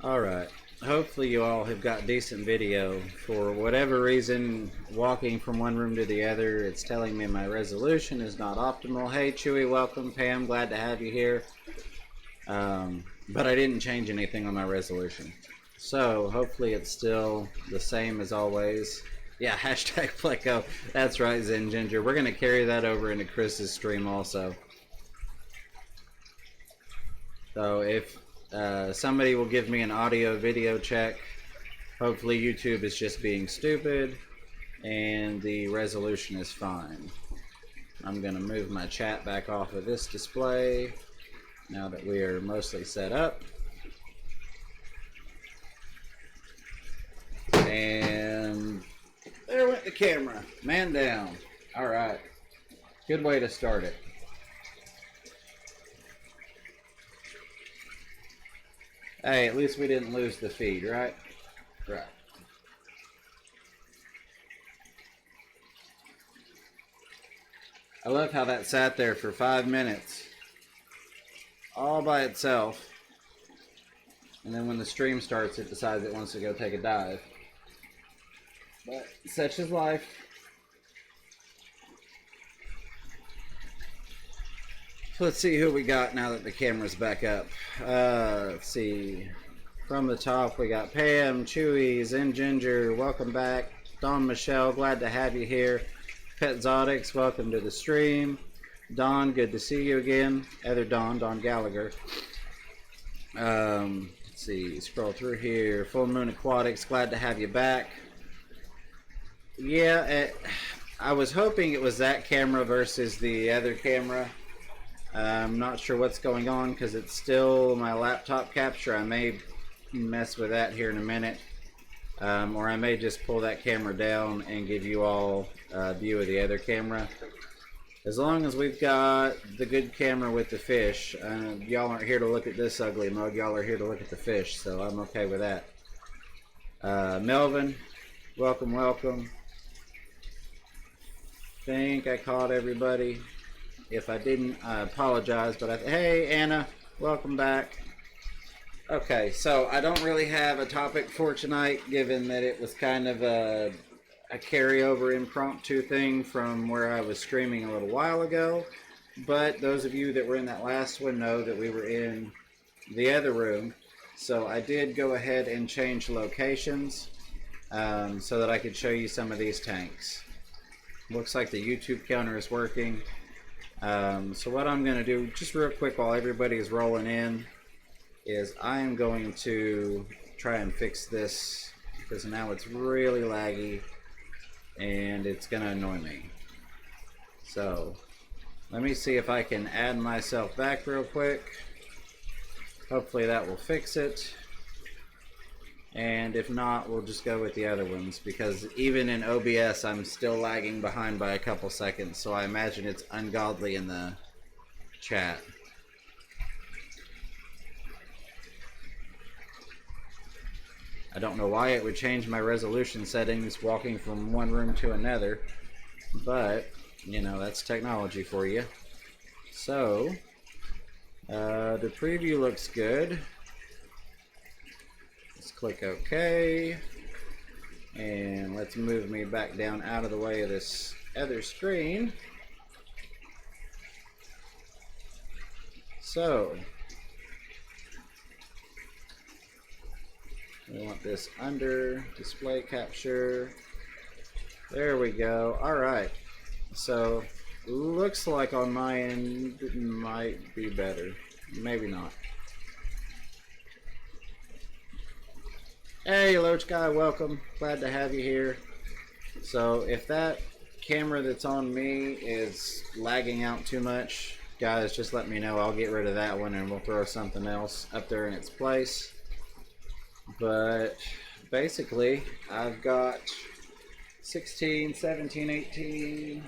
Alright, hopefully you all have got decent video. For whatever reason, walking from one room to the other, it's telling me my resolution is not optimal. Hey Chewy, welcome. Pam, glad to have you here. But I didn't change anything on my resolution. So, hopefully it's still the same as always. Yeah, hashtag Pleco. That's right, Zen Ginger. We're going to carry that over into Chris's stream also. So if somebody will give me an audio video check, hopefully YouTube is just being stupid and the resolution is fine. I'm going to move my chat back off of this display now that we are mostly set up. And there went the camera. Man down. Alright. Good way to start it. Hey, at least we didn't lose the feed, right? Right. I love how that sat there for 5 minutes. All by itself. And then when the stream starts, it decides it wants to go take a dive. But such is life. Let's see who we got now that the camera's back up. Let's see. From the top, we got Pam, Chewy, Zen Ginger, welcome back. Dawn Michelle, glad to have you here. Pet Zodix, welcome to the stream. Dawn, good to see you again. Other Dawn, Dawn Gallagher. Let's see, scroll through here. Full Moon Aquatics, glad to have you back. Yeah, I was hoping it was that camera versus the other camera. I'm not sure what's going on because it's still my laptop capture. I may mess with that here in a minute. Or I may just pull that camera down and give you all a view of the other camera. As long as we've got the good camera with the fish. Y'all aren't here to look at this ugly mug. Y'all are here to look at the fish, so I'm okay with that. Melvin, welcome, welcome. Think I caught everybody. If I didn't, I apologize, but hey Anna, welcome back. Okay, so I don't really have a topic for tonight, given that it was kind of a carryover impromptu thing from where I was streaming a little while ago. But those of you that were in that last one know that we were in the other room. So I did go ahead and change locations so that I could show you some of these tanks. Looks like the YouTube counter is working. So what I'm going to do, just real quick while everybody is rolling in, is I am going to try and fix this because now it's really laggy and it's going to annoy me. So let me see if I can add myself back real quick. Hopefully that will fix it. And if not, we'll just go with the other ones, because even in OBS I'm still lagging behind by a couple seconds, so I imagine it's ungodly in the chat. I don't know why it would change my resolution settings walking from one room to another, but you know, that's technology for you. So the preview looks good. Click OK, and let's move me back down out of the way of this other screen. So we want this under display capture. There we go. All right, so looks like on my end it might be better, maybe not. Hey Loach Guy, welcome. Glad to have you here. So if that camera that's on me is lagging out too much, guys, just let me know. I'll get rid of that one and we'll throw something else up there in its place. But basically, I've got 16, 17, 18,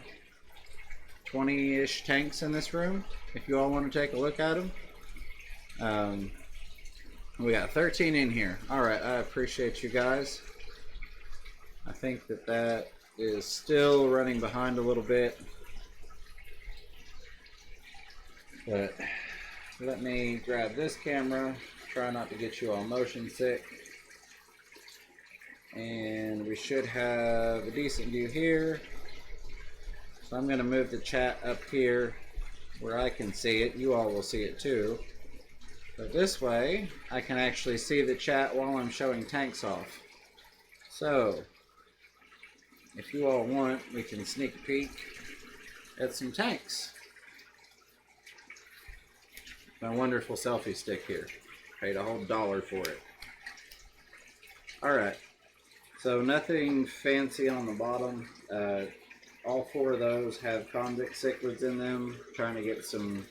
20-ish tanks in this room, if you all want to take a look at them. We got 13 in here. Alright, I appreciate you guys. I think that is still running behind a little bit. But let me grab this camera, try not to get you all motion sick. And we should have a decent view here. So I'm going to move the chat up here where I can see it. You all will see it too. But this way, I can actually see the chat while I'm showing tanks off. So, if you all want, we can sneak a peek at some tanks. My wonderful selfie stick here. Paid a whole $1 for it. Alright, so nothing fancy on the bottom. All 4 of those have convict cichlids in them. Trying to get some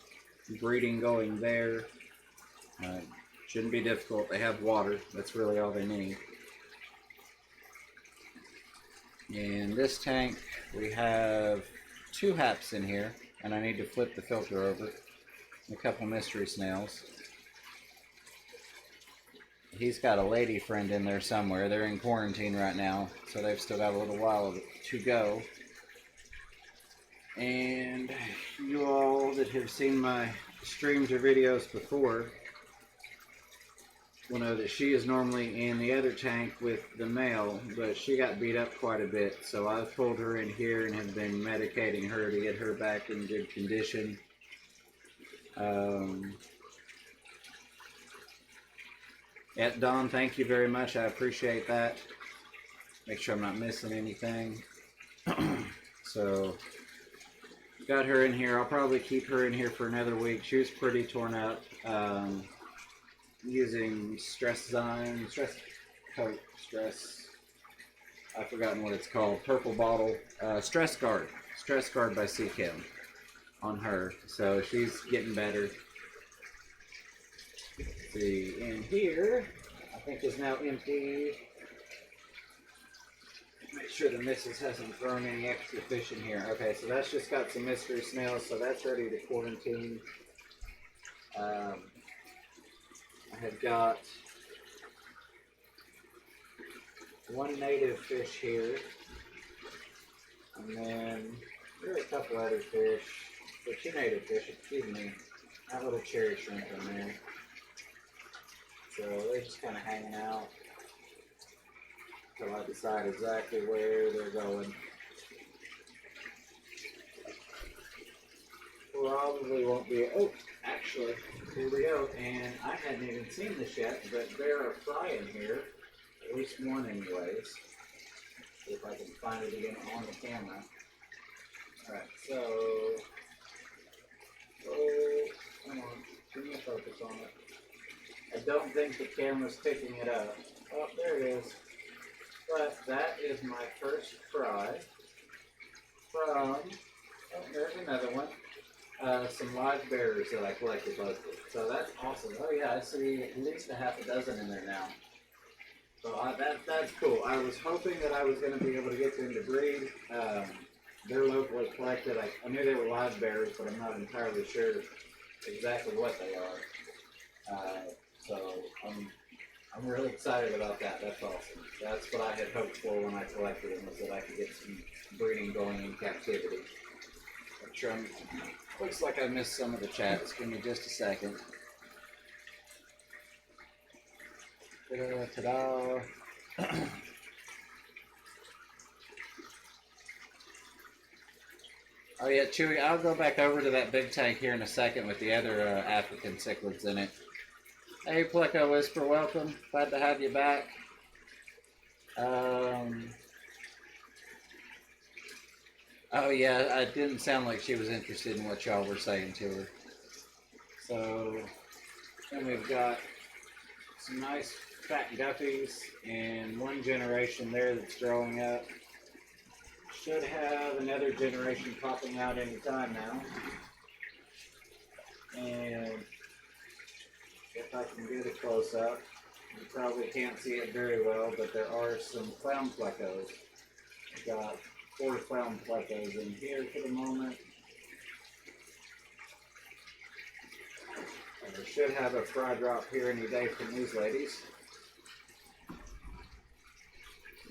breeding going there. Shouldn't be difficult. They have water. That's really all they need. In this tank, we have 2 haps in here, and I need to flip the filter over. And a couple mystery snails. He's got a lady friend in there somewhere. They're in quarantine right now, so they've still got a little while to go. And you all that have seen my streams or videos before will know that she is normally in the other tank with the male, but she got beat up quite a bit, so I've pulled her in here and have been medicating her to get her back in good condition. Don, thank you very much. I appreciate that. Make sure I'm not missing anything. So, got her in here. I'll probably keep her in here for another week. She was pretty torn up. Using I've forgotten what it's called. Purple bottle. Stress Guard by Seachem on her. So she's getting better. Let's see, in here, I think is now empty. Make sure the missus hasn't thrown any extra fish in here. Okay, so that's just got some mystery snails, so that's ready to quarantine. I have got 1 native fish here, and then there are a couple other fish, but 2 native fish, excuse me, that little cherry shrimp in there. So they're just kind of hanging out until I decide exactly where they're going. Probably won't be. Oh, actually, here we go. And I hadn't even seen this yet, but there are fry in here. At least one, anyways. See if I can find it again on the camera. Alright, so. Oh, come on. Give me a focus on it. I don't think the camera's picking it up. Oh, there it is. But that is my first fry from. Oh, there's another one. Some live bearers that I collected locally. So that's awesome. Oh yeah, I see at least a half a dozen in there now. So that's cool. I was hoping that I was going to be able to get them to breed. They're locally collected. I knew they were live bearers, but I'm not entirely sure exactly what they are. So I'm really excited about that. That's awesome. That's what I had hoped for when I collected them, was that I could get some breeding going in captivity. Looks like I missed some of the chats. Give me just a second. Ta-da! Oh yeah, Chewy, I'll go back over to that big tank here in a second with the other African cichlids in it. Hey, Pleco Whisper, welcome. Glad to have you back. Oh yeah, it didn't sound like she was interested in what y'all were saying to her. So, then we've got some nice fat guppies and 1 generation there that's growing up. Should have another generation popping out any time now. And if I can get a close up, you probably can't see it very well, but there are some clown plecos. I've got 4 clown plecos in here for the moment. And I should have a fry drop here any day from these ladies.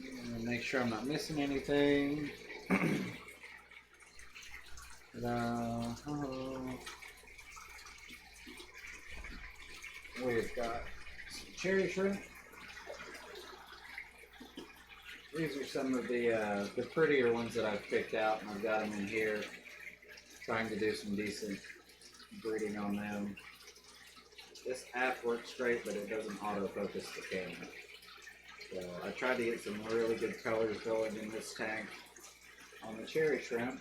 And make sure I'm not missing anything. We've got cherry shrimp. These are some of the prettier ones that I've picked out, and I've got them in here, trying to do some decent breeding on them. This app works great, but it doesn't autofocus the camera. So I tried to get some really good colors going in this tank on the cherry shrimp.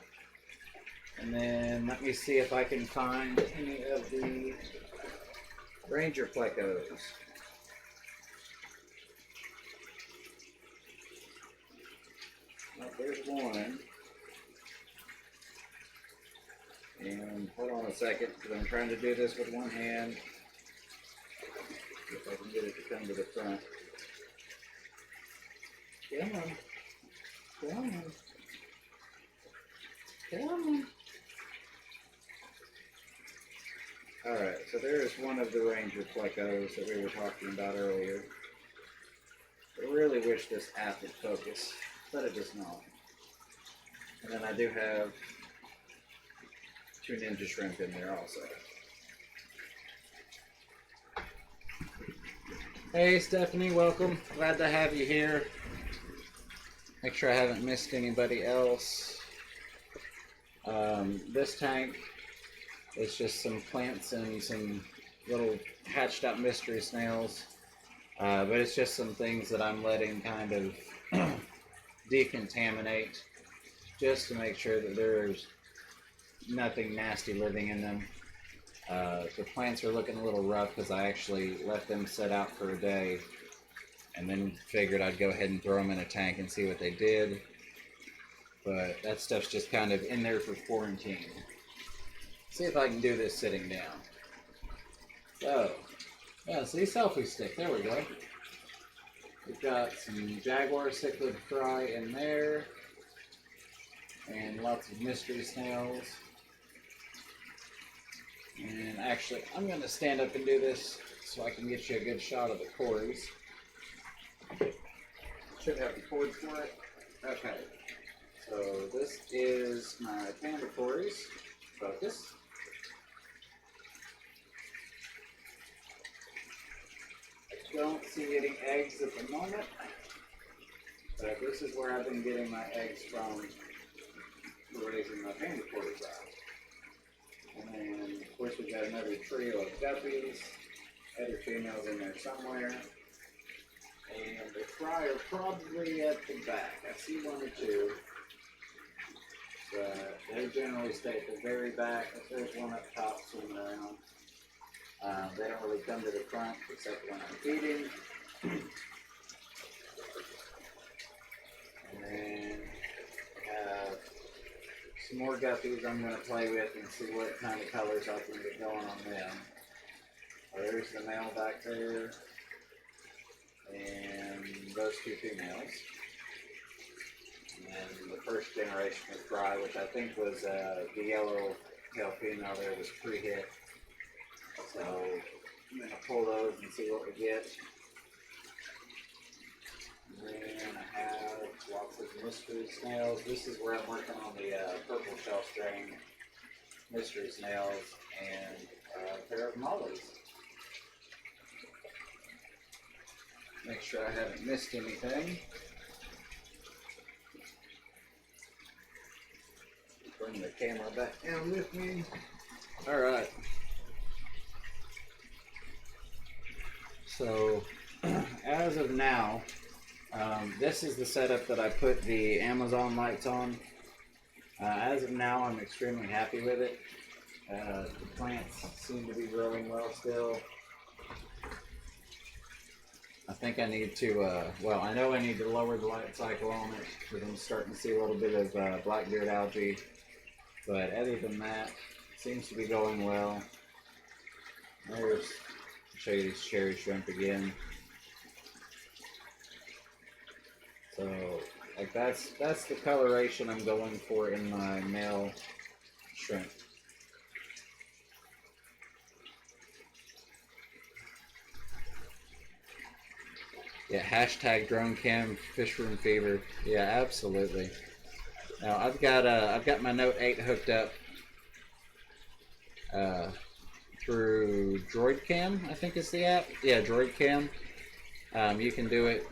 And then let me see if I can find any of the Ranger plecos. Well, there's one. And hold on a second, because I'm trying to do this with one hand. See if I can get it to come to the front. Come on. Come on. Come on. Alright, so there's one of the Ranger plecos that we were talking about earlier. I really wish this app would focus, but it does not. And then I do have 2 ninja shrimp in there also. Hey Stephanie, welcome. Glad to have you here. Make sure I haven't missed anybody else. This tank is just some plants and some little hatched out mystery snails. But it's just some things that I'm letting kind of decontaminate just to make sure that there's nothing nasty living in them. The plants are looking a little rough because I actually let them set out for a day and then figured I'd go ahead and throw them in a tank and see what they did. But that stuff's just kind of in there for quarantine. See if I can do this sitting down. So, yeah, see, selfie stick, there we go. We've got some Jaguar cichlid fry in there, and lots of mystery snails. And actually, I'm going to stand up and do this so I can get you a good shot of the cories. Should have the cord for it. Okay, so this is my panda cories. Focus. I don't see any eggs at the moment, but this is where I've been getting my eggs from for raising my panda cories out. And then, of course, we've got another trio of guppies, other females in there somewhere. And the fry are probably at the back. I see 1 or 2. But they generally stay at the very back. If there's one up top swimming around. They don't really come to the front except when I'm feeding. And then we have some more guppies I'm going to play with and see what kind of colors I can get going on them. There's the male back there. And those 2 females. And then the first generation of fry, which I think was the yellow tail female there, was pre-hit. So I'm going to pull those and see what we get. And then I have lots of mystery snails. This is where I'm working on the purple shell strain mystery snails and a pair of mollies. Make sure I haven't missed anything. Bring the camera back down with me. Alright. So, as of now, this is the setup that I put the Amazon lights on. As of now, I'm extremely happy with it. The plants seem to be growing well still. I think I need to, well, I know I need to lower the light cycle on it because I'm starting to see a little bit of blackbeard algae. But other than that, it seems to be going well. There's, I'll show you these cherry shrimp again. So, like that's the coloration I'm going for in my male shrimp. Yeah, hashtag drone cam FishRoomFever. Yeah, absolutely. Now I've got my Note 8 hooked up through DroidCam, I think is the app. Yeah, DroidCam. You can do it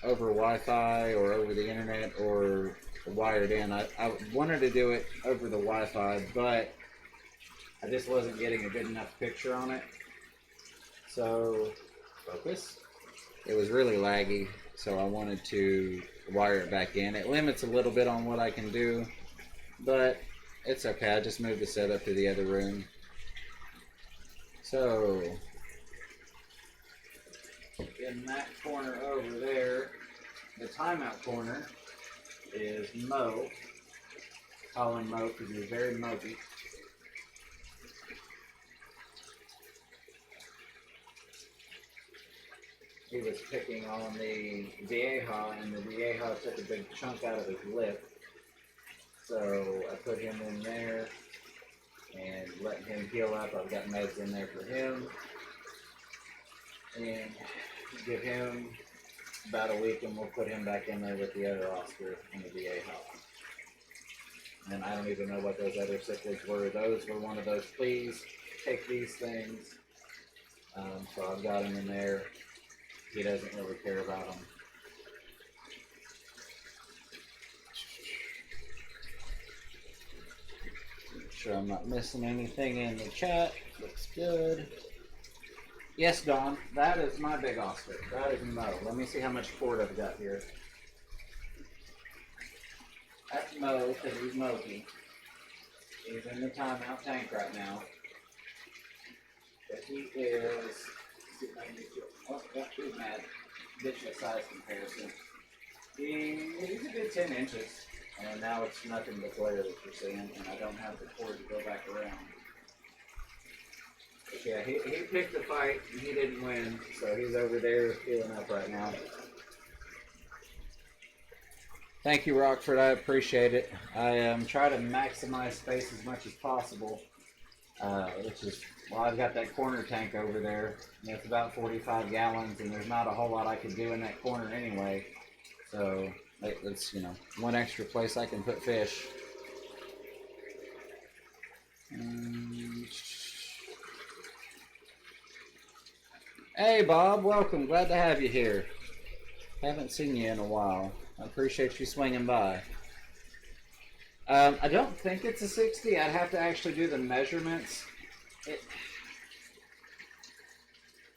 over Wi-Fi or over the internet or wired in. I wanted to do it over the Wi-Fi, but I just wasn't getting a good enough picture on it. So, focus. It was really laggy, so I wanted to wire it back in. It limits a little bit on what I can do, but it's okay. I just moved the setup to the other room. So, in that corner over there, the timeout corner is Mo. Call him Mo because he's very mopey. He was picking on the Vieja, and the Vieja took a big chunk out of his lip. So I put him in there and let him heal up. I've got meds in there for him. And give him about a week, and we'll put him back in there with the other Oscar and the Vieja. And I don't even know what those other cichlids were. Those were one of those, please take these things. So I've got him in there. He doesn't really care about them. Make sure I'm not missing anything in the chat. Looks good. Yes, Dawn, that is my big Oscar. That is Mo. Let me see how much cord I've got here. That's Mo, because he's mopey. He's in the timeout tank right now. But he is... See if I can get you. Oh, yeah, he's mad. Get you a size comparison. He's a good 10 inches. And now it's nothing but glare that you're seeing, and I don't have the cord to go back around. But yeah, he picked the fight, and he didn't win, so he's over there healing up right now. Thank you, Rockford. I appreciate it. I try to maximize space as much as possible, which is, well, I've got that corner tank over there. And it's about 45 gallons, and there's not a whole lot I could do in that corner anyway. So it's, you know, one extra place I can put fish. Hey, Bob, welcome. Glad to have you here. Haven't seen you in a while. I appreciate you swinging by. I don't think it's a 60. I'd have to actually do the measurements.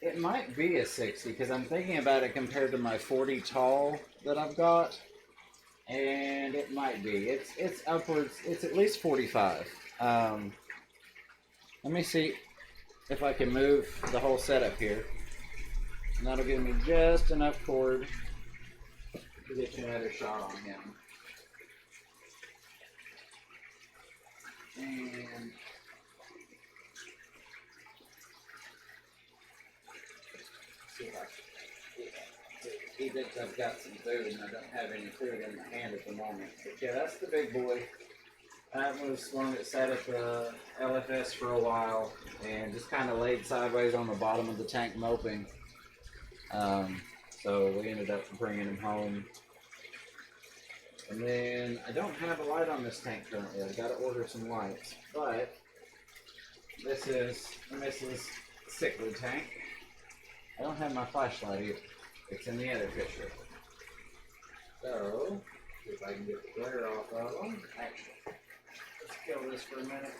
It might be a 60 because I'm thinking about it compared to my 40 tall that I've got, and it might be. It's upwards. It's at least 45. Let me see if I can move the whole setup here, and that'll give me just enough cord to get you another shot on him. And see if I can. He thinks I've got some food, and I don't have any food in my hand at the moment. But yeah, that's the big boy. That was one that sat at the LFS for a while and just kind of laid sideways on the bottom of the tank moping. So we ended up bringing him home. And then I don't have a light on this tank currently. I've got to order some lights. But this is Mrs. Cichlid tank. I don't have my flashlight either. It's in the other picture. So, see if I can get the glare off of them. Actually, let's kill this for a minute.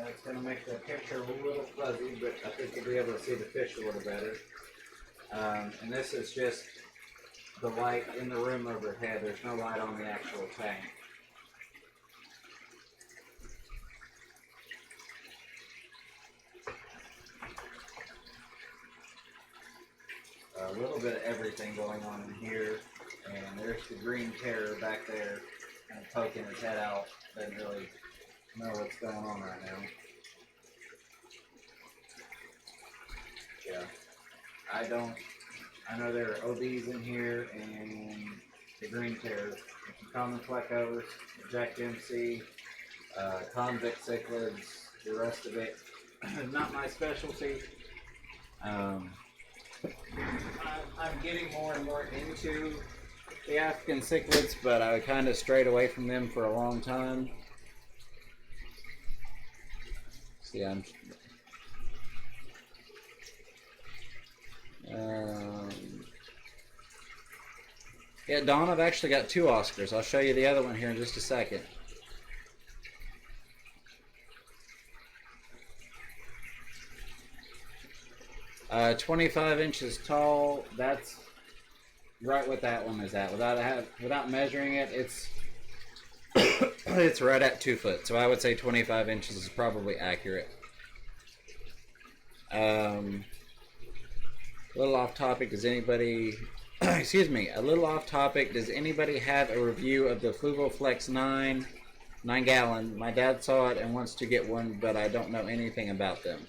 It's going to make the picture a little fuzzy, but I think you'll be able to see the fish a little better. And this is just the light in the room overhead. There's no light on the actual tank. A little bit of everything going on in here, and there's the green terror back there, kind of poking his head out. Doesn't really know what's going on right now. Yeah, I know there are OBs in here, and the green terror, common fleckos, Jack MC, convict cichlids, the rest of it. Not my specialty. I'm getting more and more into the African cichlids, but I kind of strayed away from them for a long time. See, yeah, Dawn, I've actually got 2 Oscars. I'll show you the other one here in just a second. Uh, 25 inches tall. That's right what that one is at. Without measuring it, it's it's right at 2 foot. So I would say 25 inches is probably accurate. A little off topic. Does anybody? Excuse me. A little off topic. Does anybody have a review of the FluvoFlex 9-gallon? My dad saw it and wants to get one, but I don't know anything about them.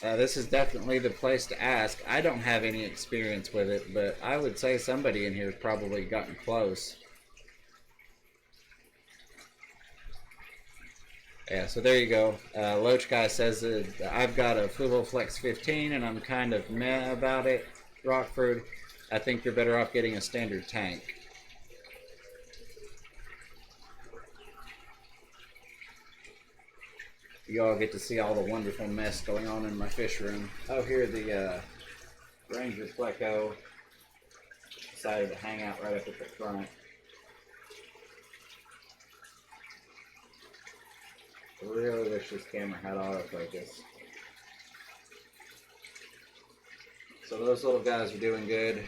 This is definitely the place to ask. I don't have any experience with it, but I would say somebody in here has probably gotten close. Yeah, so there you go. Loach Guy says that I've got a FluvoFlex 15 and I'm kind of meh about it. Rockford, I think you're better off getting a standard tank. You all get to see all the wonderful mess going on in my fish room. Oh, here the Ranger Pleco decided to hang out right up at the front. I really wish this camera had autofocus. So those little guys are doing good.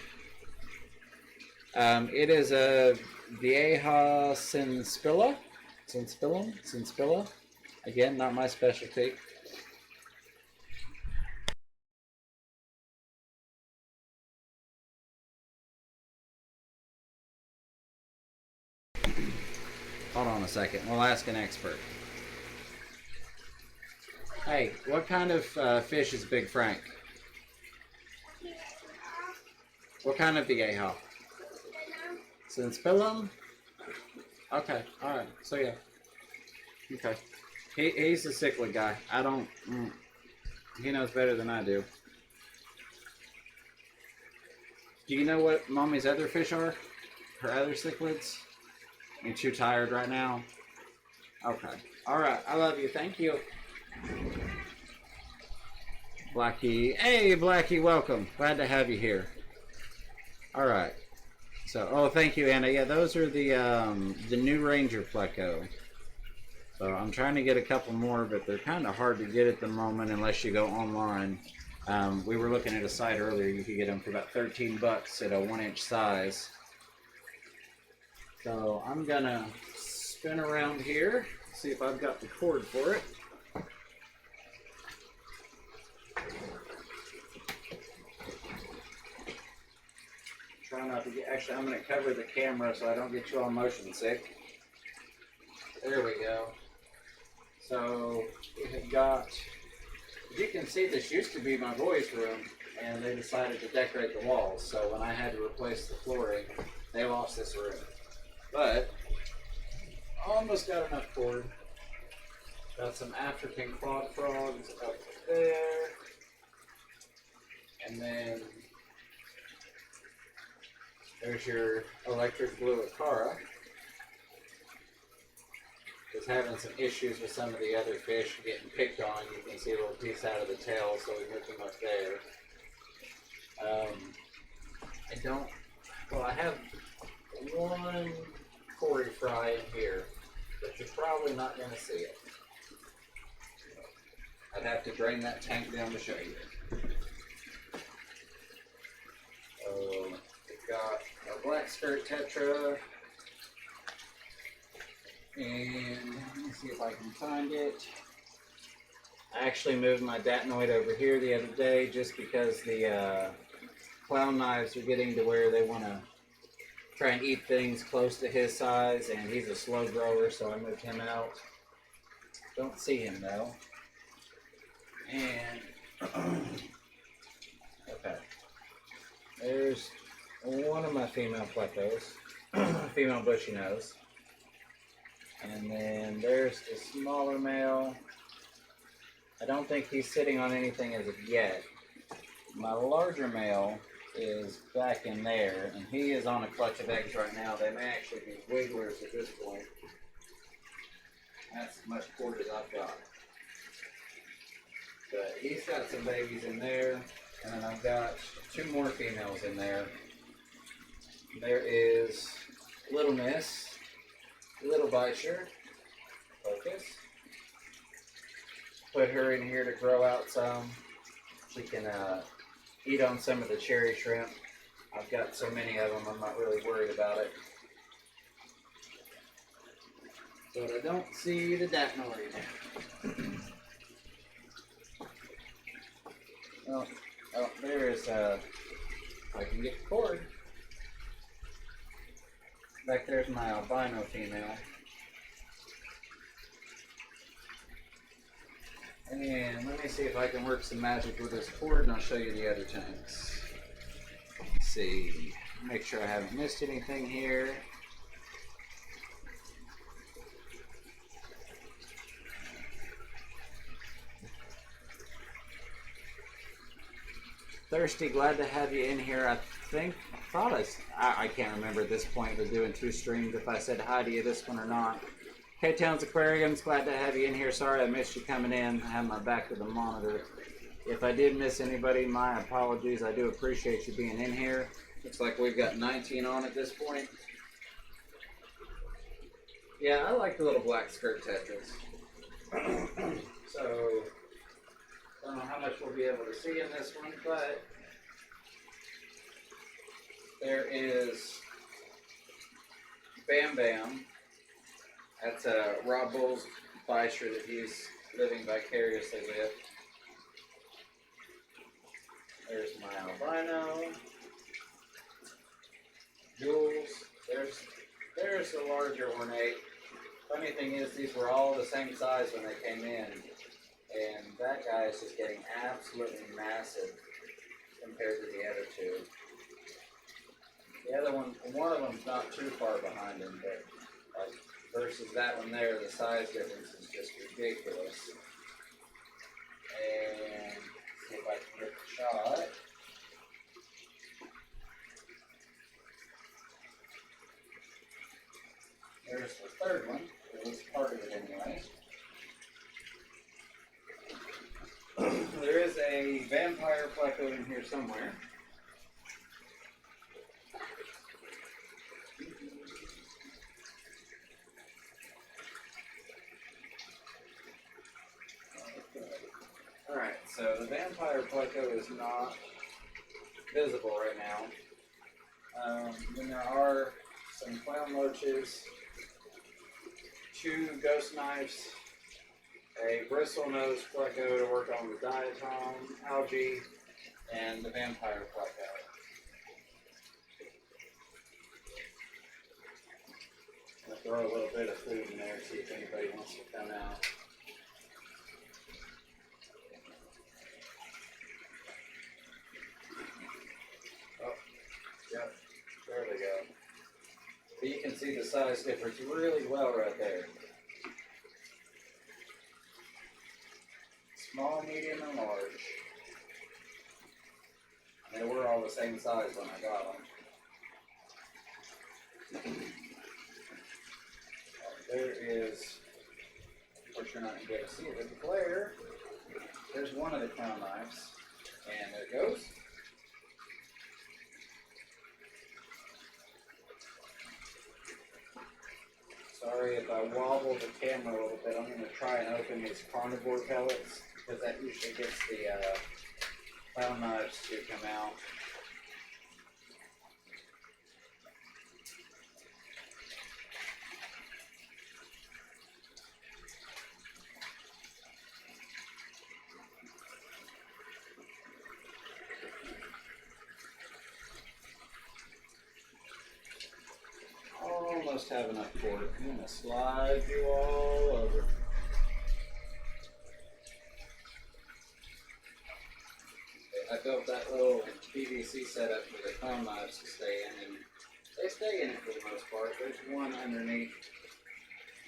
It is a Vieja Sinspilla. Again, not my specialty. Hold on a second. We'll ask an expert. Hey, what kind of fish is Big Frank? What kind of Vieja? Sinspillum? Okay, alright. So yeah. Okay. He's the cichlid guy. I don't... he knows better than I do. Do you know what Mommy's other fish are? Her other cichlids? You're too tired right now? Okay. Alright, I love you. Thank you. Blackie. Hey, Blackie, welcome. Glad to have you here. Alright. So, oh, thank you, Anna. Yeah, those are the new Ranger Pleco. So I'm trying to get a couple more, but they're kind of hard to get at the moment unless you go online. We were looking at a site earlier. You could get them for about 13 bucks at a 1-inch size. So I'm gonna spin around here, see if I've got the cord for it. Try not to get, actually I'm gonna cover the camera so I don't get you all motion sick. There we go. So we have got, as you can see, this used to be my boys' room, and they decided to decorate the walls. So when I had to replace the flooring, they lost this room. But almost got enough cord. Got some African clawed frogs up there, and then there's your electric blue Acara. Is having some issues with some of the other fish getting picked on. You can see a little piece out of the tail, so we moved them up there. I have one Cory fry in here, but you're probably not going to see it. I'd have to drain that tank down to show you. We've got our black skirt tetra. And let me see if I can find it. I actually moved my datnoid over here the other day just because the clown knives are getting to where they want to try and eat things close to his size, and he's a slow grower, so I moved him out. Don't see him though. And okay, there's one of my female plecos, female bushy nose. And then there's the smaller male. I don't think he's sitting on anything as of yet. My larger male is back in there, and he is on a clutch of eggs right now. They may actually be wigglers at this point. That's as much cord as I've got. But he's got some babies in there, and then I've got 2 more females in there. There is Little Miss, Little Biter. Focus. Put her in here to grow out some. She can eat on some of the cherry shrimp. I've got so many of them, I'm not really worried about it. But I don't see the dapnoid. Oh, there is I can get the cord. Back there's my albino female. And let me see if I can work some magic with this cord, and I'll show you the other tanks. Let's see. Make sure I haven't missed anything here. Thirsty, glad to have you in here. I can't remember at this point, we're doing 2 streams, if I said hi to you this one or not. K-Towns Aquariums, glad to have you in here. Sorry I missed you coming in. I have my back to the monitor. If I did miss anybody, my apologies. I do appreciate you being in here. Looks like we've got 19 on at this point. Yeah, I like the little black skirt tetras. So, I don't know how much we'll be able to see in this one, but there is Bam Bam. That's Rob Bull's Biter that he's living vicariously with. There's my albino. Jules. There's the larger ornate. Funny thing is, these were all the same size when they came in. And that guy is just getting absolutely massive compared to the other 2. The other one of them's not too far behind him, but like, versus that one there, the size difference is just ridiculous. And see if I can get the shot. There's the 3rd one. It was part of it anyway. There is a vampire pleco in here somewhere. Alright, so the vampire pleco is not visible right now. Then there are some clown loaches, 2 ghost knives, a bristle nose pleco to work on the diatom, algae, and the vampire pleco. I'm going to throw a little bit of food in there, see if anybody wants to come out. Oh, yep, there we go. But you can see the size difference really well right there. Small, medium, and large. They were all the same size when I got them. There is, of course you're not going to be able to see it with the glare. There's one of the clown knives. And there it goes. Sorry if I wobble the camera a little bit. I'm going to try and open these carnivore pellets, because that usually gets the clown knives to come out. Almost have enough for it. I'm going to slide you all over. I built that little PVC setup for the clown knives to stay in, and they stay in it for the most part. There's one underneath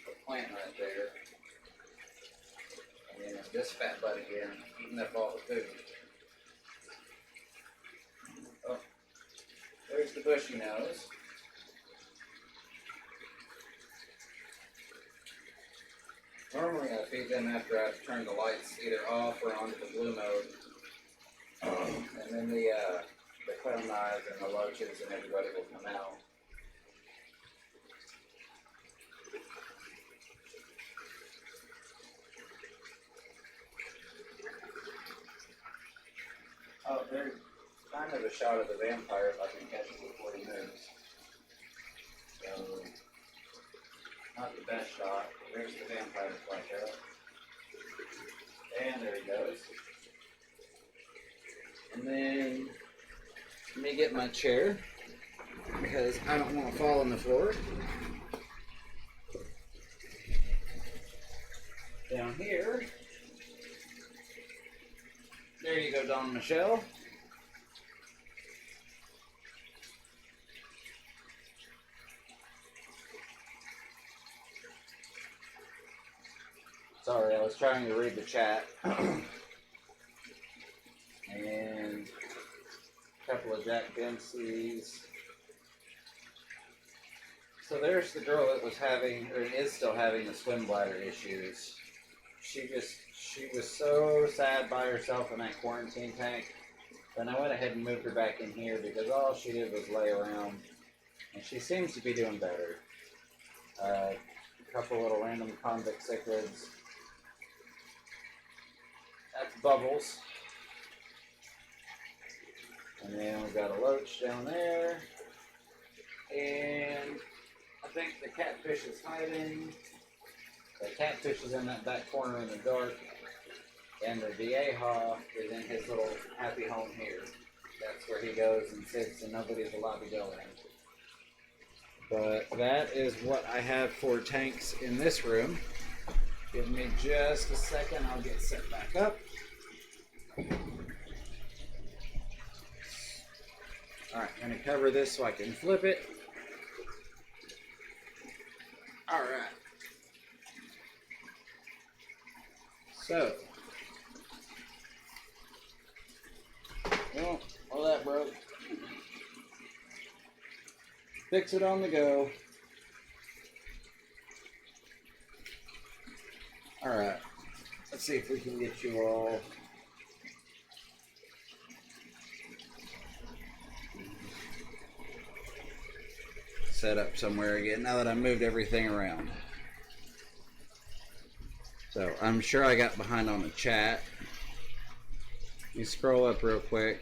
the plant right there. And then this fat butt again, eating up all the food. Oh, there's the bushy nose. Normally I feed them after I've turned the lights either off or onto the blue mode. And then the clown knives and the loaches and everybody will come out. Oh, there's kind of a shot of the vampire if I can catch it before he moves. So, not the best shot. There's the vampire flash out. And there he goes. And then, let me get my chair, because I don't want to fall on the floor. Down here. There you go, Don Michelle. Sorry, I was trying to read the chat. And a couple of Jack Dempsey's. So there's the girl that was having, or is still having, the swim bladder issues. She was so sad by herself in that quarantine tank. Then I went ahead and moved her back in here because all she did was lay around. And she seems to be doing better. A couple little random convict cichlids. That's Bubbles. And then we've got a loach down there. And I think the catfish is hiding. The catfish is in that back corner in the dark. And the Vieja is in his little happy home here. That's where he goes and sits and nobody's allowed to go in. But that is what I have for tanks in this room. Give me just a second, I'll get set back up. Alright, I'm going to cover this so I can flip it. Alright. So. Well, all that broke. Fix it on the go. Alright. Let's see if we can get you all set up somewhere again now that I moved everything around. So I'm sure I got behind on the chat. Let me scroll up real quick.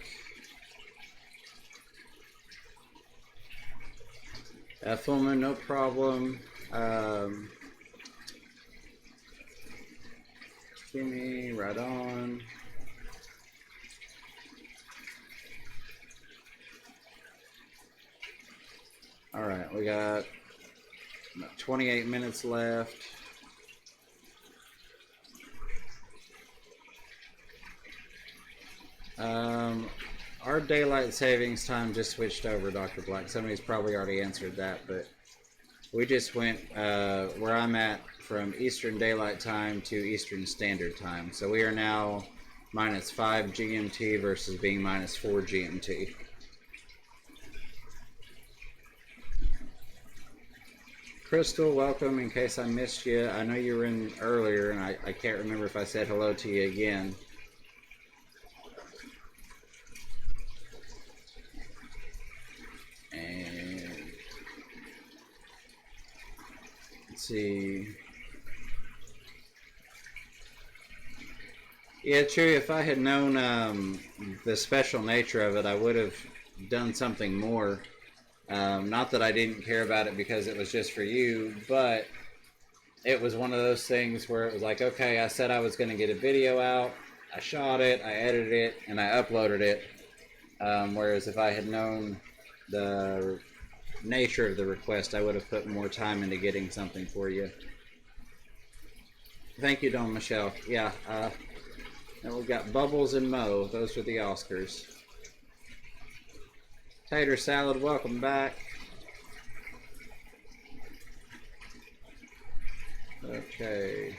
Full moon, no problem. Kimmy, right on. Alright, we got about 28 minutes left. Our daylight savings time just switched over, Dr. Black. Somebody's probably already answered that, but we just went where I'm at from Eastern Daylight Time to Eastern Standard Time. So we are now -5 GMT versus being -4 GMT. Crystal, welcome. In case I missed you, I know you were in earlier, and I can't remember if I said hello to you again. And let's see. Yeah, true. If I had known the special nature of it, I would have done something more. Not that I didn't care about it because it was just for you, but it was one of those things where it was like, okay, I said I was going to get a video out, I shot it, I edited it, and I uploaded it. Whereas if I had known the nature of the request, I would have put more time into getting something for you. Thank you, Don Michelle. Yeah, and we've got Bubbles and Mo. Those are the Oscars. Tater Salad, welcome back. Okay.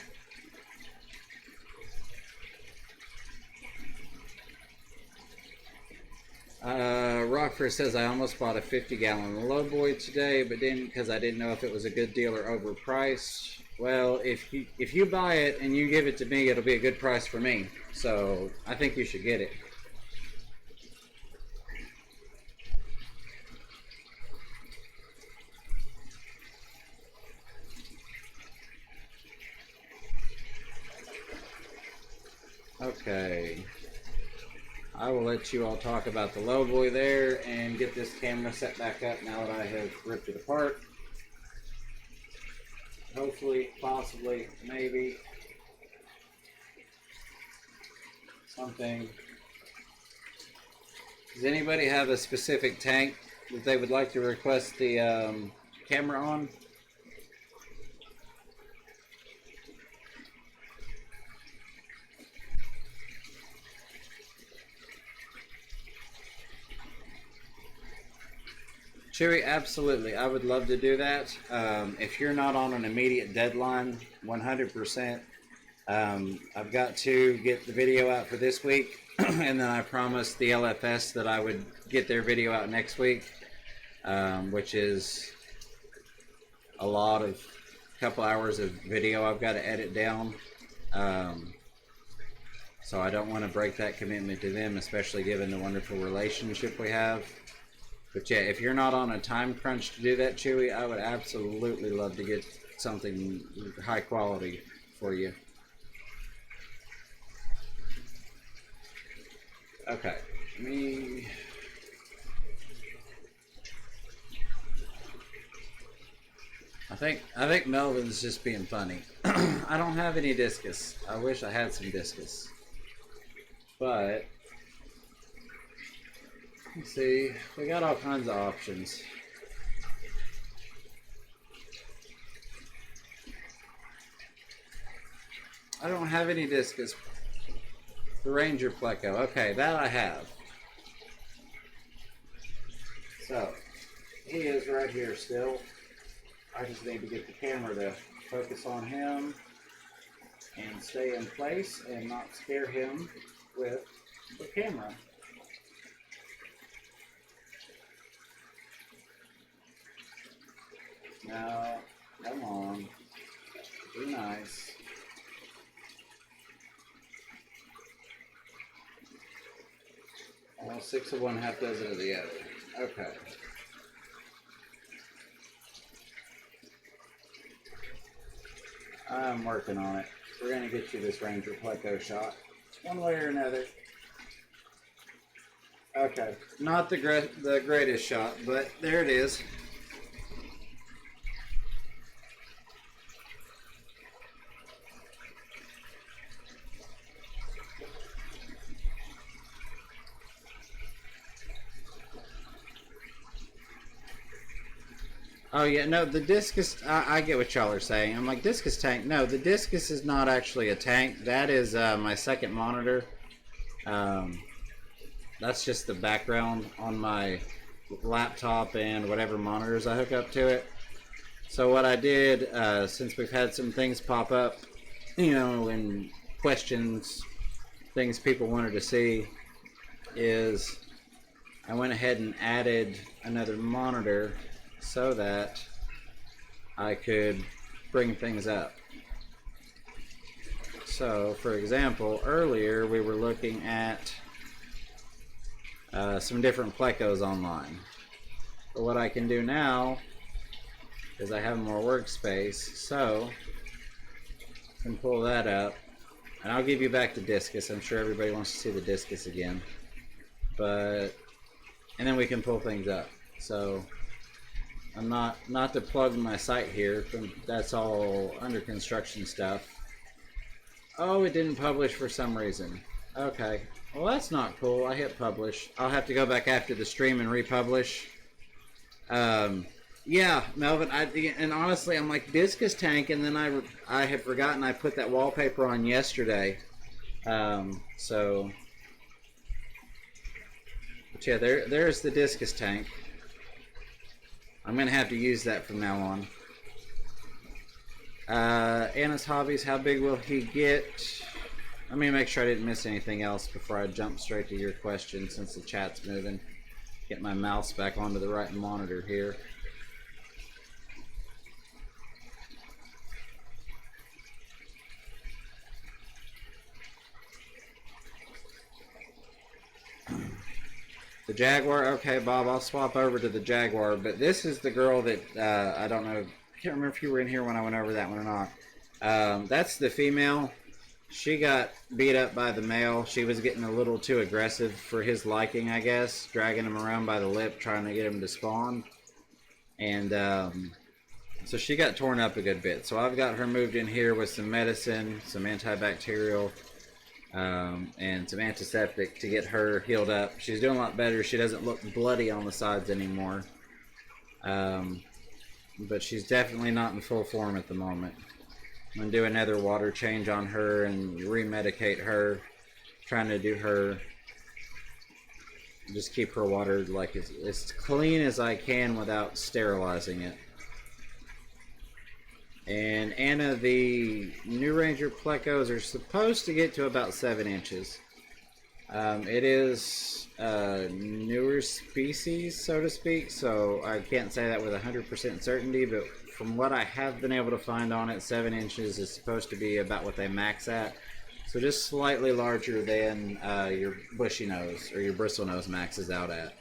Rockford says, I almost bought a 50-gallon Lowboy today, but didn't because I didn't know if it was a good deal or overpriced. Well, if you buy it and you give it to me, it'll be a good price for me. So I think you should get it. Okay. I will let you all talk about the low boy there and get this camera set back up now that I have ripped it apart. Hopefully, possibly, maybe something. Does anybody have a specific tank that they would like to request the camera on? Chewy, absolutely. I would love to do that. If you're not on an immediate deadline, 100%. I've got to get the video out for this week, and then I promised the LFS that I would get their video out next week, which is a lot of couple hours of video I've got to edit down. So I don't want to break that commitment to them, especially given the wonderful relationship we have. But yeah, if you're not on a time crunch to do that, Chewy, I would absolutely love to get something high quality for you. Okay, I think Melvin's just being funny. I don't have any discus. I wish I had some discus. But let's see, we got all kinds of options. I don't have any discus. The Ranger Pleco. Okay, that I have. So, he is right here still. I just need to get the camera to focus on him and stay in place and not scare him with the camera. Now, come on. Be nice. Well, 6 of one, half dozen of the other. Okay. I'm working on it. We're going to get you this Ranger Pleco shot. One way or another. Okay. Not the greatest shot, but there it is. Oh yeah, no, the discus, I get what y'all are saying. I'm like, discus tank? No, the discus is not actually a tank. That is my second monitor. That's just the background on my laptop and whatever monitors I hook up to it. So what I did, since we've had some things pop up, you know, and questions, things people wanted to see, is I went ahead and added another monitor so that I could bring things up. So, for example, earlier we were looking at some different Plecos online. But what I can do now is I have more workspace, so I can pull that up. And I'll give you back the discus. I'm sure everybody wants to see the discus again. And then we can pull things up. So I'm not to plug my site here, that's all under construction stuff. Oh, it didn't publish for some reason. Okay, well that's not cool. I hit publish. I'll have to go back after the stream and republish. Yeah, Melvin, and honestly, I'm like discus tank, and then I had forgotten I put that wallpaper on yesterday. So, but yeah, there's the discus tank. I'm gonna have to use that from now on. Anna's hobbies, how big will he get? Let me make sure I didn't miss anything else before I jump straight to your question, since the chat's moving. Get my mouse back onto the right monitor here. Jaguar. Okay, Bob, I'll swap over to the Jaguar. But this is the girl that I don't know. I can't remember if you were in here when I went over that one or not. That's the female. She got beat up by the male. She was getting a little too aggressive for his liking, I guess. Dragging him around by the lip, trying to get him to spawn. And so she got torn up a good bit. So I've got her moved in here with some medicine, some antibacterial, and some antiseptic to get her healed up. She's doing a lot better. She doesn't look bloody on the sides anymore. But she's definitely not in full form at the moment. I'm going to do another water change on her and remedicate her. Trying to do her, just keep her water like as clean as I can without sterilizing it. And Anna, the New Ranger plecos are supposed to get to about 7 inches. It is a newer species, so to speak, so I can't say that with 100% certainty, but from what I have been able to find on it, 7 inches is supposed to be about what they max at. So just slightly larger than your bushy nose or your bristle nose maxes out at.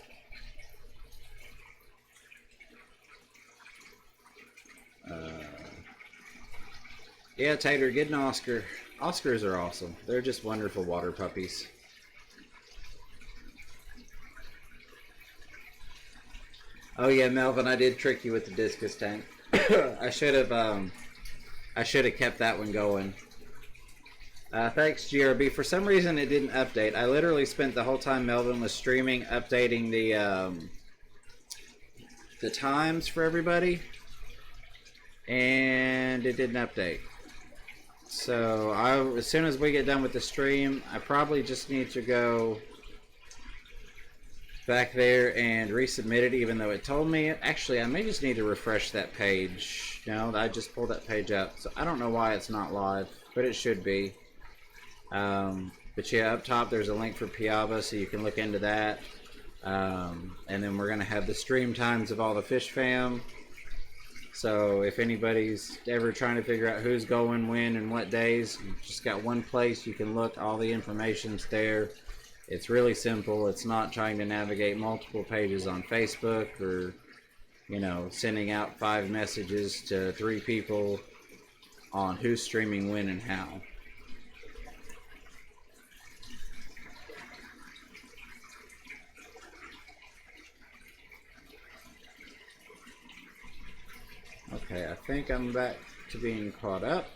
Yeah, Tater, get an Oscar. Oscars are awesome. They're just wonderful water puppies. Oh yeah, Melvin, I did trick you with the discus tank. I should have kept that one going. Thanks, GRB. For some reason, it didn't update. I literally spent the whole time Melvin was streaming, updating the times for everybody, and it didn't update. So as soon as we get done with the stream, I probably just need to go back there and resubmit it, even though it told me it. Actually, I may just need to refresh that page. No, I just pulled that page up, so I don't know why it's not live, but it should be. But yeah, up top there's a link for Piaba, so you can look into that. And then we're going to have the stream times of all the fish fam. So if anybody's ever trying to figure out who's going when and what days, you've just got one place you can look. All the information's there. It's really simple. It's not trying to navigate multiple pages on Facebook or, you know, sending out 5 messages to 3 people on who's streaming when and how. Okay, I think I'm back to being caught up.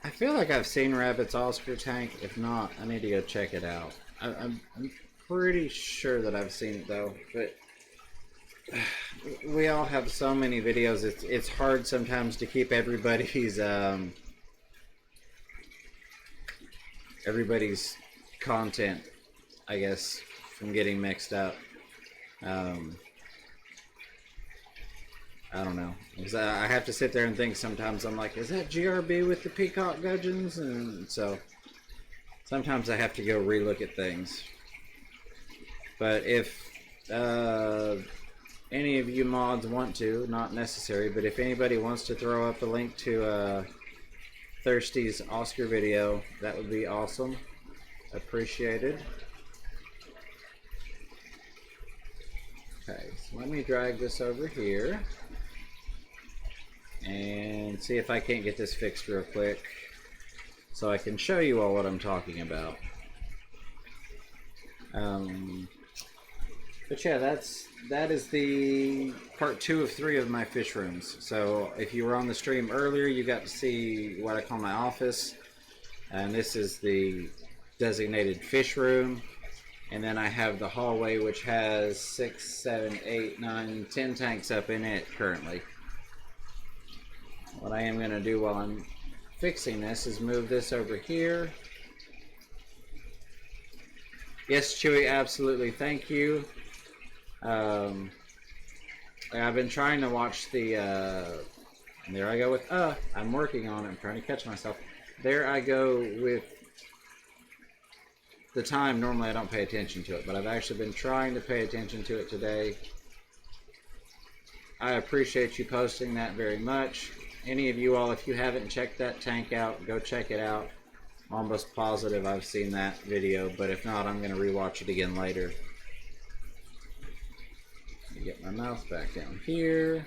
I feel like I've seen Rabbit's Oscar tank. If not, I need to go check it out. I'm pretty sure that I've seen it though, but we all have so many videos. It's hard sometimes to keep everybody's content, I guess, from getting mixed up. I don't know, because I have to sit there and think sometimes. I'm like, is that GRB with the peacock gudgeons? And so sometimes I have to go relook at things. But if any of you mods want to, not necessary, but if anybody wants to throw up a link to Thirsty's Oscar video, that would be awesome. Appreciated. Okay, so let me drag this over here and see if I can't get this fixed real quick so I can show you all what I'm talking about. But yeah, that is the part 2 of 3 of my fish rooms. So if you were on the stream earlier, you got to see what I call my office, and this is the designated fish room. And then I have the hallway, which has 6, 7, 8, 9, 10 tanks up in it currently. What I am going to do while I'm fixing this is move this over here. Yes, Chewy, absolutely. Thank you. I've been trying to watch the, there I go with, I'm working on it. I'm trying to catch myself. There I go with the time, normally I don't pay attention to it, but I've actually been trying to pay attention to it today. I appreciate you posting that very much. Any of you all, if you haven't checked that tank out, go check it out. I'm almost positive I've seen that video, but if not, I'm going to rewatch it again later. Let me get my mouse back down here.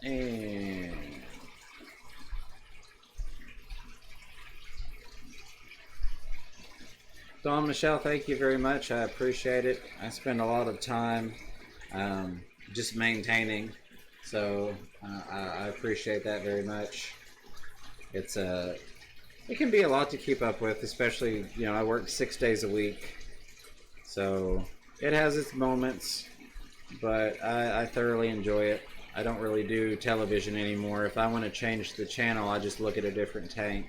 And Dawn Michelle, thank you very much. I appreciate it. I spend a lot of time just maintaining, so I appreciate that very much. It can be a lot to keep up with, especially, you know, I work 6 days a week, so it has its moments, but I thoroughly enjoy it. I don't really do television anymore. If I want to change the channel, I just look at a different tank.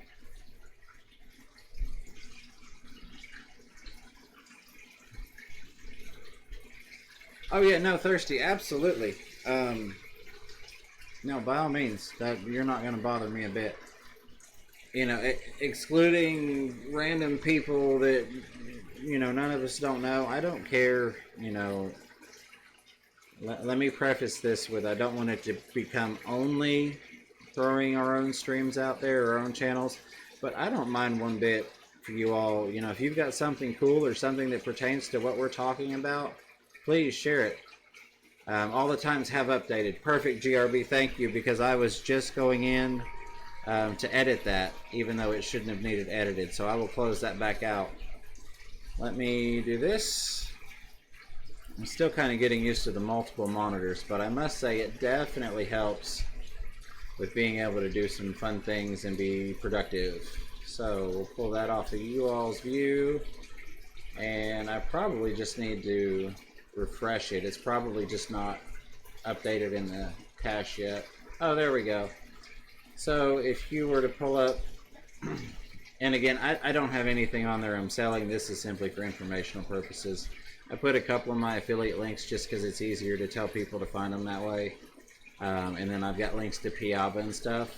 Oh yeah, no, thirsty, absolutely. No, by all means, that you're not going to bother me a bit. You know, excluding random people that, you know, none of us don't know. I don't care, you know. Let me preface this with, I don't want it to become only throwing our own streams out there, our own channels, but I don't mind one bit for you all. You know, if you've got something cool or something that pertains to what we're talking about, please share it. All the times have updated. Perfect, GRB, thank you, because I was just going in to edit that, even though it shouldn't have needed edited, so I will close that back out. Let me do this. I'm still kind of getting used to the multiple monitors, but I must say it definitely helps with being able to do some fun things and be productive. So we'll pull that off of you all's view, and I probably just need to refresh it. It's probably just not updated in the cache yet. Oh, there we go. So if you were to pull up, and again, I don't have anything on there I'm selling. This is simply for informational purposes. I put a couple of my affiliate links just because it's easier to tell people to find them that way. And then I've got links to Piaba and stuff.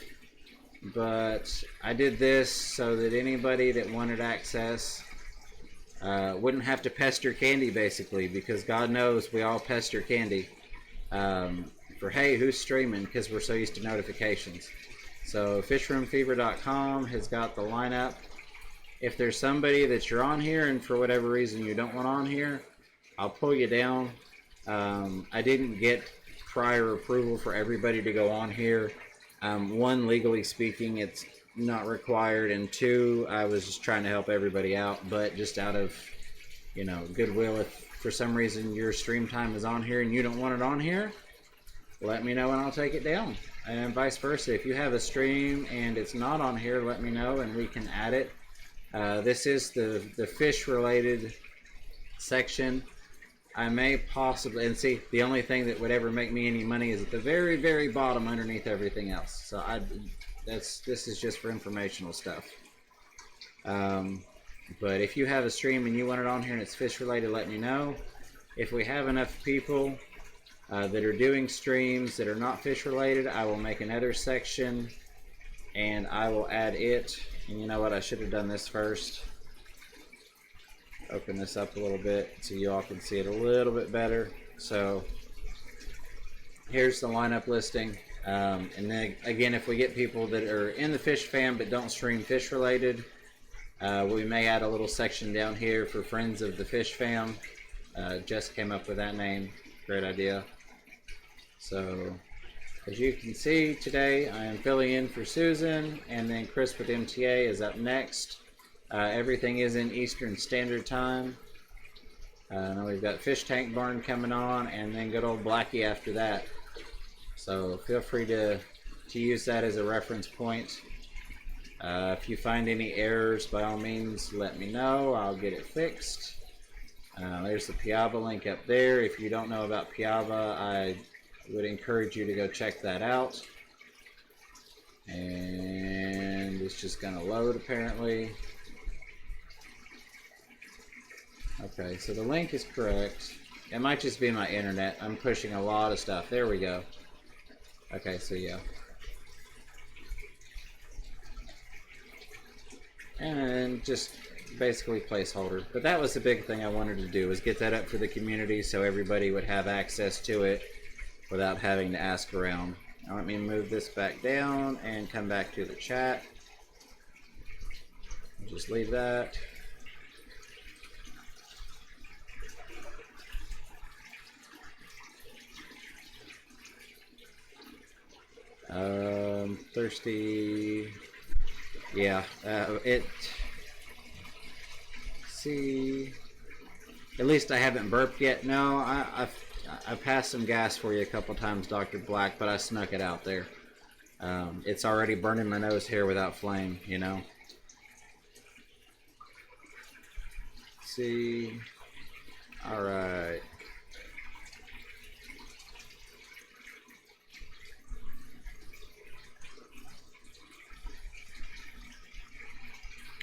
But I did this so that anybody that wanted access wouldn't have to pester Candy, basically, because God knows we all pester Candy for, hey, who's streaming, because we're so used to notifications. So FishRoomFever.com has got the lineup. If there's somebody that you're on here and for whatever reason you don't want on here, I'll pull you down. I didn't get prior approval for everybody to go on here. One, legally speaking, it's not required, and two, I was just trying to help everybody out, but just out of, you know, goodwill. If for some reason your stream time is on here and you don't want it on here, let me know and I'll take it down, and vice versa. If you have a stream and it's not on here, let me know and we can add it. This is the fish related section. I may possibly, and see, the only thing that would ever make me any money is at the very, very bottom underneath everything else. So this is just for informational stuff. But if you have a stream and you want it on here and it's fish related, let me know. If we have enough people that are doing streams that are not fish related, I will make another section and I will add it. And you know what, I should have done this first. Open this up a little bit so you all can see it a little bit better. So here's the lineup listing. And then again, if we get people that are in the fish fam but don't stream fish related, we may add a little section down here for friends of the fish fam. Jess came up with that name. Great idea. So as you can see, today I am filling in for Susan, and then Chris with MTA is up next. Everything is in Eastern Standard Time. Now we've got Fish Tank Barn coming on, and then good old Blackie after that. So feel free to use that as a reference point. If you find any errors, by all means, let me know. I'll get it fixed. There's the Piaba link up there. If you don't know about Piaba, I would encourage you to go check that out. And it's just going to load, apparently. Okay, so the link is correct. It might just be my internet. I'm pushing a lot of stuff. There we go. Okay, so yeah. and just basically placeholder. But that was the big thing I wanted to do, was get that up for the community so everybody would have access to it without having to ask around. Now let me move this back down and come back to the chat. Just leave that. Thirsty. Yeah, see, at least I haven't burped yet. No, I passed some gas for you a couple times, Dr. Black, but I snuck it out there. It's already burning my nose here without flame, you know. See, all right.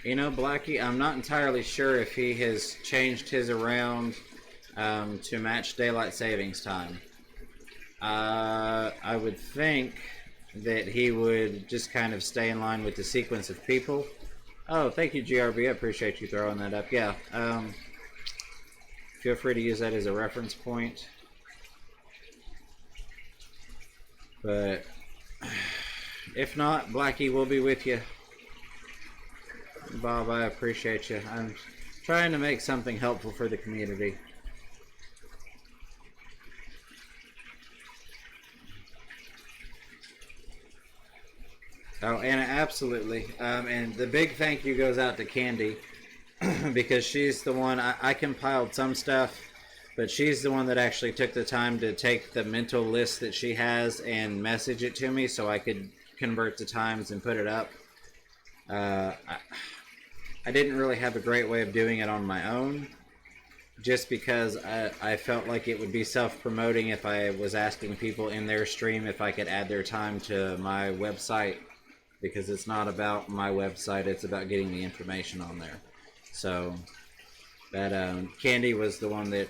You know, Blackie, I'm not entirely sure if he has changed his around to match daylight savings time. I would think that he would just kind of stay in line with the sequence of people. Oh, thank you, GRB. I appreciate you throwing that up. Yeah, feel free to use that as a reference point. But if not, Blackie will be with you. Bob, I appreciate you. I'm trying to make something helpful for the community. Oh, Anna, absolutely. And the big thank you goes out to Candy because she's the one, I compiled some stuff, but she's the one that actually took the time to take the mental list that she has and message it to me so I could convert the times and put it up. I didn't really have a great way of doing it on my own, just because I felt like it would be self-promoting if I was asking people in their stream if I could add their time to my website, because it's not about my website, it's about getting the information on there. So that Candy was the one that,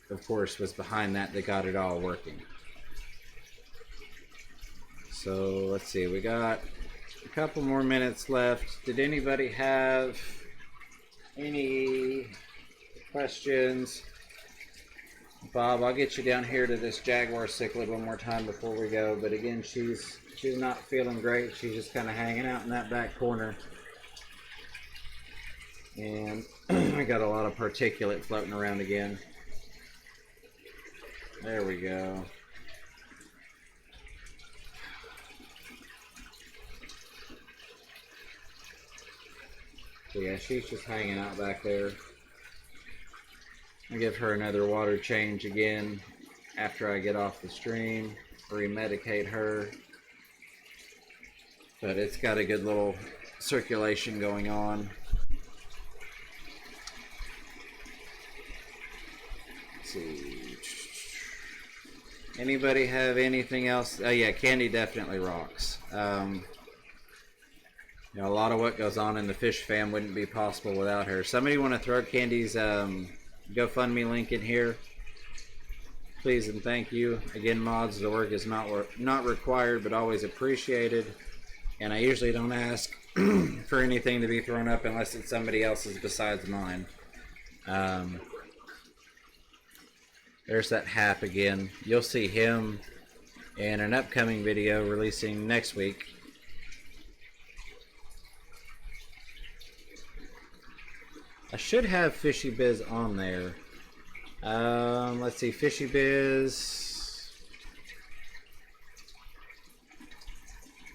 of course, was behind that got it all working. So let's see, we got a couple more minutes left. Did anybody have any questions? Bob, I'll get you down here to this Jaguar cichlid one more time before we go. But again, she's not feeling great. She's just kind of hanging out in that back corner. And I got a lot of particulate floating around again. There we go. So yeah, she's just hanging out back there. I'll give her another water change again after I get off the stream, remedicate her. But it's got a good little circulation going on. Let's see. Anybody have anything else? Oh yeah, Candy definitely rocks. You know, a lot of what goes on in the fish fam wouldn't be possible without her. Somebody want to throw Candy's GoFundMe link in here? Please and thank you. Again, mods, the work is not required, but always appreciated. And I usually don't ask for anything to be thrown up unless it's somebody else's besides mine. There's that Hap again. You'll see him in an upcoming video releasing next week. I should have Fishy Biz on there. Let's see, Fishy Biz.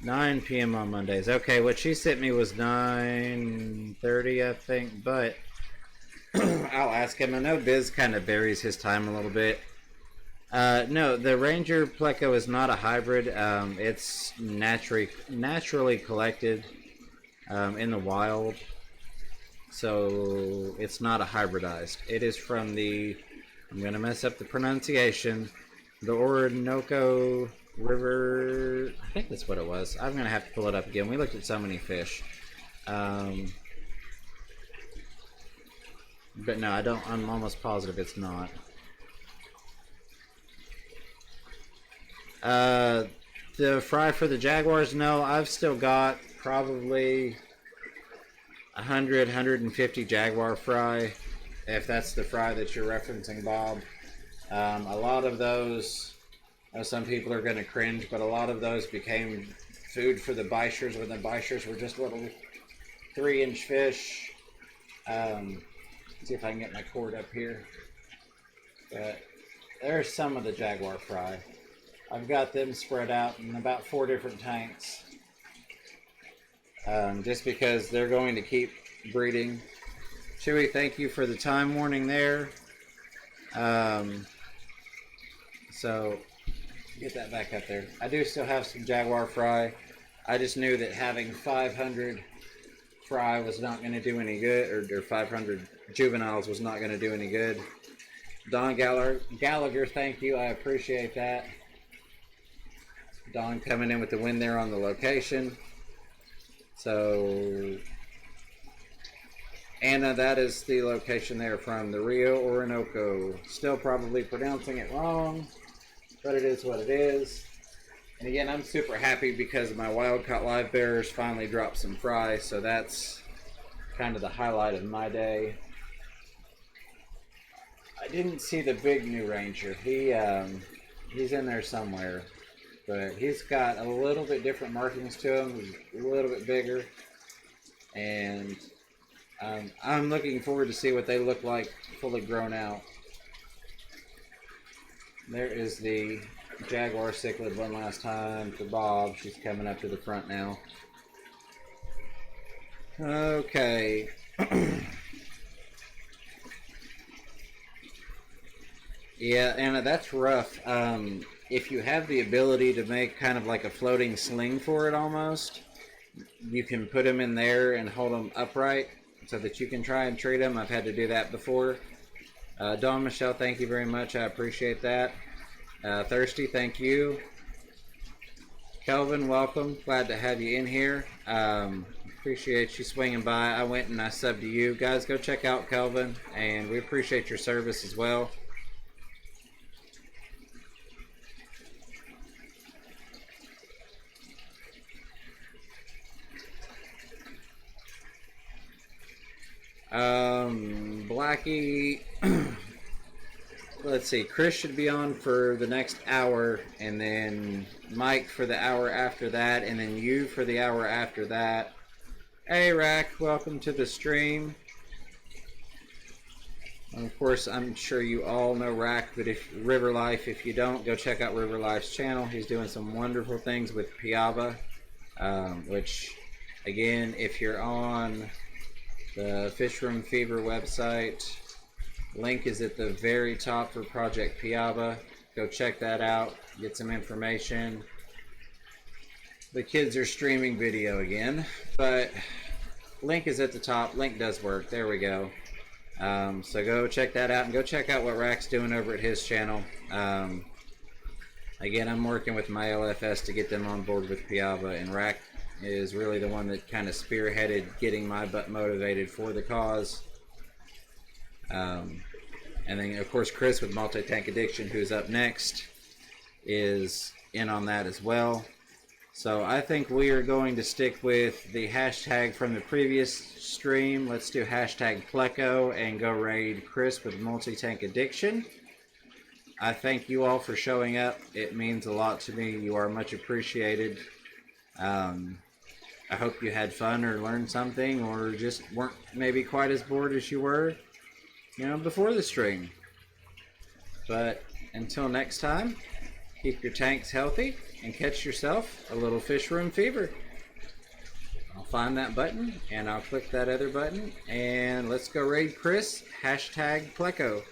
9 p.m. on Mondays. Okay, what she sent me was 9:30, I think, but I'll ask him. I know Biz kind of varies his time a little bit. No, the Ranger Pleco is not a hybrid. It's naturally collected in the wild. So it's not a hybridized. It is from the, I'm going to mess up the pronunciation, the Orinoco River. I think that's what it was. I'm going to have to pull it up again. We looked at so many fish. But no, I'm almost positive it's not. The fry for the Jaguars, no, I've still got probably 150 Jaguar fry, if that's the fry that you're referencing, Bob. A lot of those, some people are going to cringe, but a lot of those became food for the Bishers when the Bishers were just little 3-inch fish. See if I can get my cord up here. But there's some of the Jaguar fry. I've got them spread out in about 4 different tanks. Just because they're going to keep breeding. Chewy, thank you for the time warning there. So get that back up there. I do still have some Jaguar fry. I just knew that having 500 fry was not going to do any good, or 500 juveniles was not going to do any good. Don Gallagher, thank you. I appreciate that. Don coming in with the win there on the location. So, Anna, that is the location there from the Rio Orinoco. Still probably pronouncing it wrong, but it is what it is. And again, I'm super happy because my wild caught live bearers finally dropped some fry, so that's kind of the highlight of my day. I didn't see the big new Ranger. He's in there somewhere, but he's got a little bit different markings to him. He's a little bit bigger, and I'm looking forward to see what they look like fully grown out. There is the Jaguar cichlid one last time for Bob. She's coming up to the front now. Okay. Yeah, Anna, that's rough. If you have the ability to make kind of like a floating sling for it almost, you can put them in there and hold them upright so that you can try and treat them. I've had to do that before. Dawn Michelle, thank you very much. I appreciate that. Thirsty, thank you. Kelvin, welcome. Glad to have you in here. Appreciate you swinging by. I went and I subbed to you. Guys, go check out Kelvin, and we appreciate your service as well. Blackie, let's see, Chris should be on for the next hour, and then Mike for the hour after that, and then you for the hour after that. Hey Rack, welcome to the stream. And of course, I'm sure you all know Rack, but if River Life, if you don't, go check out River Life's channel. He's doing some wonderful things with Piava, which, again, if you're on the FishRoomFever website, link is at the very top for Project Piava. Go check that out, get some information. The kids are streaming video again, but link is at the top. Link does work. There we go. So go check that out, and go check out what Rack's doing over at his channel. Again, I'm working with my LFS to get them on board with Piava, and Rack is really the one that kind of spearheaded getting my butt motivated for the cause. And then, of course, Chris with Multi-Tank Addiction, who's up next, is in on that as well. So I think we are going to stick with the hashtag from the previous stream. Let's do hashtag Pleco and go raid Chris with Multi-Tank Addiction. I thank you all for showing up. It means a lot to me. You are much appreciated. I hope you had fun or learned something, or just weren't maybe quite as bored as you were, before the stream. But until next time, keep your tanks healthy and catch yourself a little fish room fever. I'll find that button and I'll click that other button, and let's go raid Chris, hashtag Pleco.